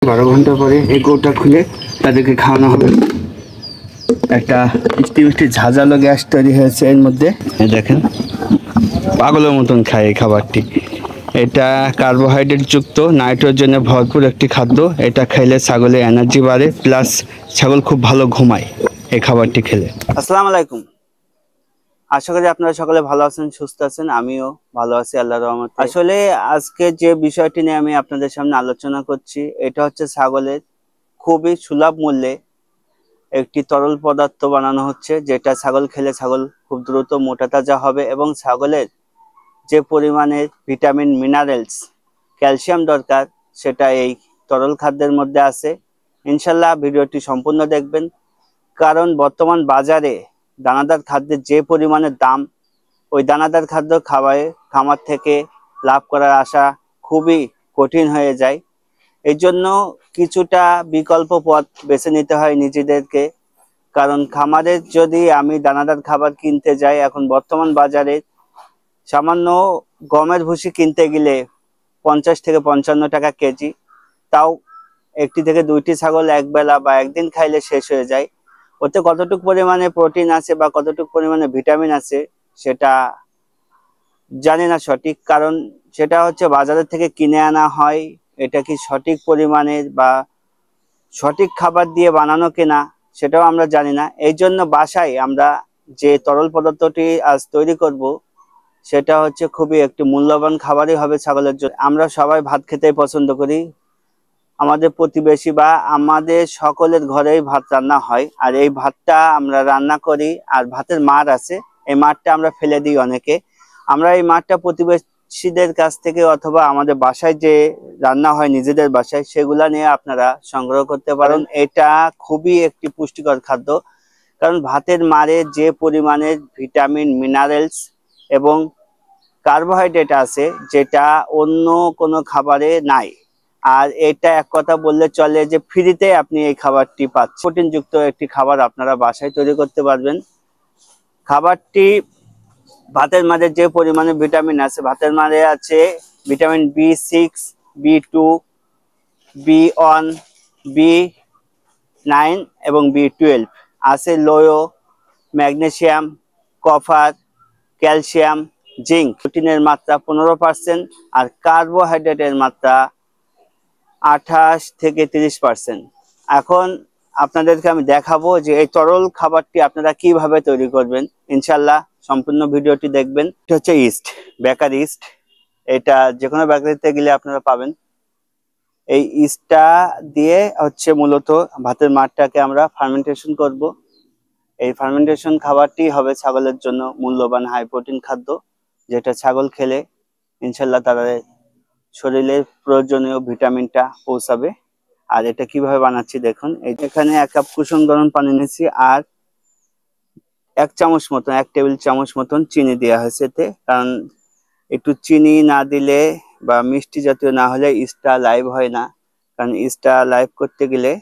12 ঘন্টা পরে এই কৌটা খুলে তাদেরকে খাওয়ানো হবে। একটা মিষ্টি মিষ্টি ঝাঁঝালো গ্যাস তৈরি হয়েছে এর মধ্যে, দেখেন পাগলের মতন খায় এই খাবারটি। এটা কার্বোহাইড্রেট যুক্ত নাইট্রোজেনে ভরপুর একটি খাদ্য। এটা খেলে ছাগলের এনার্জি বাড়ে, প্লাস ছাগল খুব ভালো ঘুমায় এই খাবারটি খেলে। আসসালামু আলাইকুম, আশা করি আপনারা সকলে ভালো আছেন, সুস্থ আছেন। আমিও ভালো আছি আল্লাহর রহমতে। আসলে আজকে যে বিষয়টি নিয়ে আমি আপনাদের সামনে আলোচনা করছি, এটা হচ্ছে ছাগলের খুবই সুলভ মূল্যে একটি তরল পদার্থ বানানো হচ্ছে, যেটা ছাগল খেলে ছাগল খুব দ্রুত মোটা তাজা হবে এবং ছাগলের যে পরিমাণে ভিটামিন, মিনারেলস, ক্যালসিয়াম দরকার সেটা এই তরল খাদ্যের মধ্যে আছে। ইনশাল্লাহ ভিডিওটি সম্পূর্ণ দেখবেন, কারণ বর্তমান বাজারে দানাদার খাদ্যের যে পরিমাণে দাম, ওই দানাদার খাদ্য খামার থেকে লাভ করার আশা খুবই কঠিন হয়ে যায়। এই জন্য কিছুটা বিকল্প পথ বেছে নিতে হয় নিজেদেরকে। কারণ খামারের যদি আমি দানাদার খাবার কিনতে যাই, এখন বর্তমান বাজারে সামান্য গমের ভুসি কিনতে গেলে 50 থেকে 55 টাকা কেজি, তাও একটি থেকে দুইটি ছাগল একবেলা বা একদিন খাইলে শেষ হয়ে যায়। ওতে কতটুকু পরিমাণে প্রোটিন আছে বা কতটুকু পরিমাণে ভিটামিন আছে সেটা জানি না সঠিক, কারণ সেটা হচ্ছে বাজারের থেকে কিনে আনা হয়। এটা কি সঠিক পরিমাণের বা সঠিক খাবার দিয়ে বানানো কিনা সেটাও আমরা জানি না। এই জন্য বাসায় আমরা যে তরল পদার্থটি আজ তৈরি করব, সেটা হচ্ছে খুবই একটি মূল্যবান খাবারই হবে ছাগলের জন্য। আমরা সবাই ভাত খেতেই পছন্দ করি, আমাদের প্রতিবেশী বা আমাদের সকলের ঘরেই ভাত রান্না হয়, আর এই ভাতটা আমরা রান্না করি আর ভাতের মাড় আছে, এই মাড়টা আমরা ফেলে দিই অনেকে। আমরা এই মাড়টা প্রতিবেশীদের কাছ থেকে অথবা আমাদের বাসায় যে রান্না হয় নিজেদের বাসায়, সেগুলা নিয়ে আপনারা সংগ্রহ করতে পারেন। এটা খুবই একটি পুষ্টিকর খাদ্য, কারণ ভাতের মাড়ে যে পরিমাণের ভিটামিন, মিনারেলস এবং কার্বোহাইড্রেট আছে, যেটা অন্য কোনো খাবারে নাই। আর এটা এক কথা বললে চলে যে ফ্রিতে আপনি এই খাবারটি পাচ্ছেন। প্রোটিনযুক্ত একটি খাবার আপনারা বাসায় তৈরি করতে পারবেন। খাবারটি ভাতের মাঝে যে পরিমাণে ভিটামিন আছে, ভাতের মাঝে আছে vitamin B6, B2, B1, B9 এবং B12, আছে লোয়, ম্যাগনেসিয়াম, কপার, ক্যালসিয়াম, জিঙ্ক। প্রোটিনের মাত্রা 15% আর কার্বোহাইড্রেটের মাত্রা 28 থেকে 30%। এখন আপনাদেরকে আমি দেখাবো যে এই তরল খাবারটি আপনারা কিভাবে তৈরি করবেন। ইনশাল্লাহ সম্পূর্ণ ভিডিওটি দেখবেন। এটা হচ্ছে ইস্ট, বেকার ইস্ট। এটা যে কোনো বেকারিতে গেলে আপনারা পাবেন। এই ইস্টটা দিয়ে হচ্ছে মূলত ভাতের মাড়টাকে আমরা ফার্মেন্টেশন করব। এই ফার্মেন্টেশন খাবারটি হবে ছাগলের জন্য মূল্যবান হাই প্রোটিন খাদ্য, যেটা ছাগল খেলে ইনশাল্লাহ তাদের শরীরের প্রয়োজনীয় ভিটামিনটা পৌঁছাবে। আর এটা কিভাবে বানাচ্ছি দেখুন। এখানে 1 কাপ কুসুম গরম পানি নিয়েছি আর 1 চামচ মতন, 1 টেবিল চামচ মতন চিনি দেওয়া হয়েছে এতে। কারণ একটু চিনি না দিলে বা মিষ্টি জাতীয় না হলে ইস্টটা লাইভ হয় না। কারণ ইস্টটা লাইভ করতে গেলে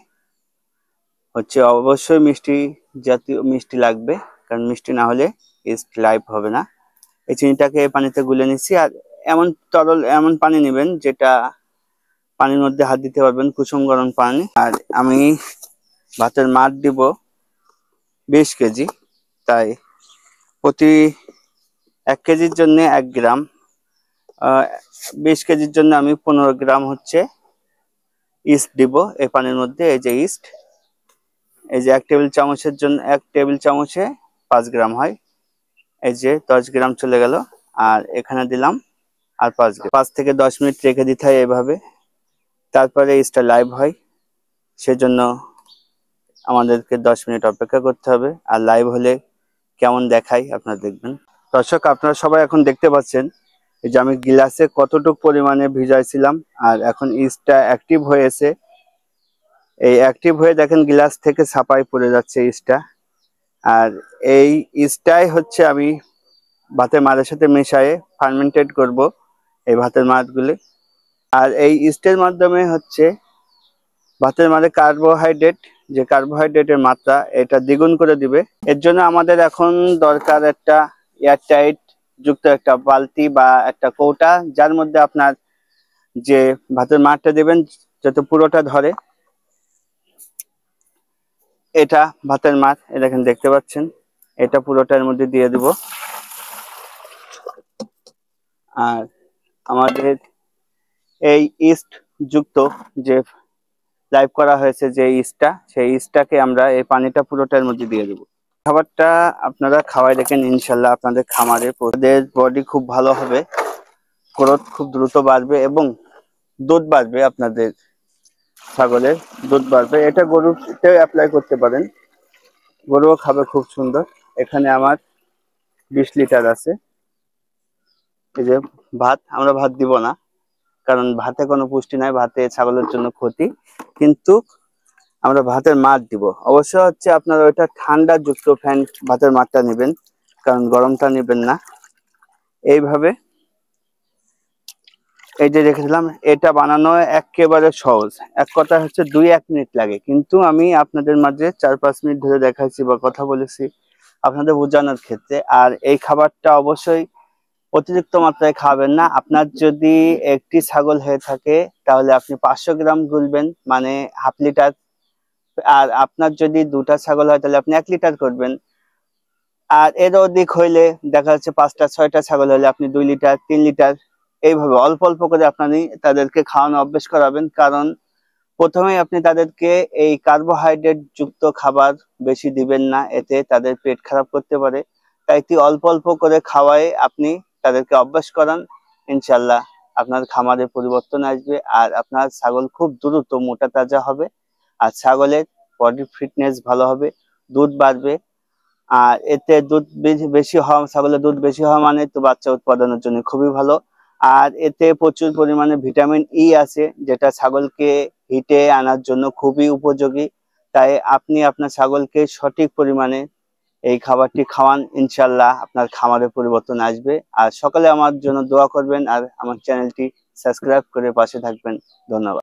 হচ্ছে অবশ্যই মিষ্টি জাতীয় মিষ্টি লাগবে, কারণ মিষ্টি না হলে ইস্ট লাইভ হবে না। এই চিনিটাকে পানিতে গুলে নিচ্ছি। আর এমন পানি নেবেন যেটা পানির মধ্যে হাত দিতে পারবেন, কুসুম গরম পানি। আর আমি ভাতের মাড় দিব 20 কেজি, তাই প্রতি 1 কেজির জন্য 1 গ্রাম, 20 কেজির জন্য আমি 15 গ্রাম হচ্ছে ইস্ট দিব এই পানির মধ্যে। এই যে ইস্ট, এই যে 1 টেবিল চামচের জন্য 1 টেবিল চামচে 5 গ্রাম হয়। এই যে 10 গ্রাম চলে গেল, আর এখানে দিলাম আর 5 গ্রাম। 5 থেকে 10 মিনিট রেখে দিতে হয় এভাবে, তারপরে ইস্টটা লাইভ হয়। সেজন্য আমাদেরকে 10 মিনিট অপেক্ষা করতে হবে। আর লাইভ হলে কেমন দেখায় আপনারা দেখবেন। দর্শক, আপনারা সবাই এখন দেখতে পাচ্ছেন এই যে আমি গ্লাসে কতটুকু পরিমাণে ভিজাইছিলাম, আর এখন ইস্টটা অ্যাক্টিভ হয়েছে। এই অ্যাক্টিভ হয়ে দেখেন গ্লাস থেকে ছাপাই পড়ে যাচ্ছে ইস্টটা। আর এই ইস্টটাই হচ্ছে আমি ভাতের মাড়ের সাথে মেশায়ে ফার্মেন্টেড করব এই ভাতের মাড়গুলি। আর এই ইস্টের মাধ্যমে হচ্ছে ভাতের মাঝে যে কার্বোহাইড্রেটের মাত্রা এটা দ্বিগুণ করে দিবে। এর জন্য আমাদের এখন দরকার একটা এয়ারটাইট যুক্ত একটা বালতি বা একটা কৌটা, যার মধ্যে আপনার যে ভাতের মাড়টা দেবেন যাতে পুরোটা ধরে। এটা ভাতের মাঠ, এ দেখেন দেখতে পাচ্ছেন, এটা পুরোটার মধ্যে দিয়ে দিব। আর আমাদের এই ইস্ট যুক্ত যে লাইভ করা হয়েছে যে ইস্টটা, সেই ইস্টটাকে আমরা এই পানিটা পুরোটার মধ্যে দিয়ে দেবো। খাবারটা আপনারা খাওয়াই দেখেন, ইনশাল্লাহ আপনাদের খামারে ওদের বডি খুব ভালো হবে, গ্রোথ খুব দ্রুত বাড়বে এবং দুধ বাড়বে, আপনাদের ছাগলের দুধ বাড়বে। এটা গরুতে অ্যাপ্লাই করতে পারেন, গরুও খাবে খুব সুন্দর। এখানে আমার 20 লিটার আছে। এই যে ভাত, আমরা ভাত দিব না, কারণ ভাতে কোনো পুষ্টি নাই, ভাতে ছাগলের জন্য ক্ষতি, কিন্তু আমরা ভাতের মাঠ দিব। অবশ্য হচ্ছে আপনারা ওইটা ঠান্ডা যুক্ত ফ্যান ভাতের মাঠটা নেবেন, কারণ গরমটা নেবেন না। এইভাবে এই যে রেখেছিলাম, এটা বানানো একেবারে সহজ, এক কথা হচ্ছে 2-1 মিনিট লাগে, কিন্তু আমি আপনাদের মাঝে 4-5 মিনিট ধরে দেখাইছি বা কথা বলেছি আপনাদের বোঝানোর ক্ষেত্রে। আর এই খাবারটা অবশ্যই অতিরিক্ত মাত্রায় খাবেন না। আপনার যদি একটি ছাগল হয়ে থাকে তাহলে আপনি 500 গ্রাম গুলবেন, মানে হাফ লিটার। আর আপনার যদি 2টা ছাগল হয় তাহলে আপনি 1 লিটার করবেন। আর এর অধিক হইলে দেখা যাচ্ছে 5টা 6টা ছাগল হলে আপনি 2 লিটার 3 লিটার, এইভাবে অল্প অল্প করে আপনি তাদেরকে খাওয়ানো অভ্যেস করাবেন। কারণ প্রথমেই আপনি তাদেরকে এই কার্বোহাইড্রেট যুক্ত খাবার বেশি দিবেন না, এতে তাদের পেট খারাপ করতে পারে। তাই অল্প অল্প করে খাওয়ায় আপনি তাদেরকে অভ্যাস করান, ইনশাল্লাহ আপনার খামারে পরিবর্তন আসবে। আর আপনার ছাগল খুব দ্রুত মোটা তাজা হবে, আর ছাগলের বডি ফিটনেস ভালো হবে, দুধ বাড়বে। আর এতে দুধ বেশি হওয়া, ছাগলের দুধ বেশি হওয়া মানে তো বাচ্চা উৎপাদনের জন্য খুবই ভালো। আর এতে প্রচুর পরিমাণে ভিটামিন ই আছে, যেটা ছাগলকে হিটে আনার জন্য খুবই উপযোগী। তাই আপনি আপনার ছাগলকে সঠিক পরিমাণে এই খাবারটি খাওয়ান, ইনশাল্লাহ আপনার খামারে পরিবর্তন আসবে। আর সকালে আমার জন্য দোয়া করবেন, আর আমার চ্যানেলটি সাবস্ক্রাইব করে পাশে থাকবেন। ধন্যবাদ।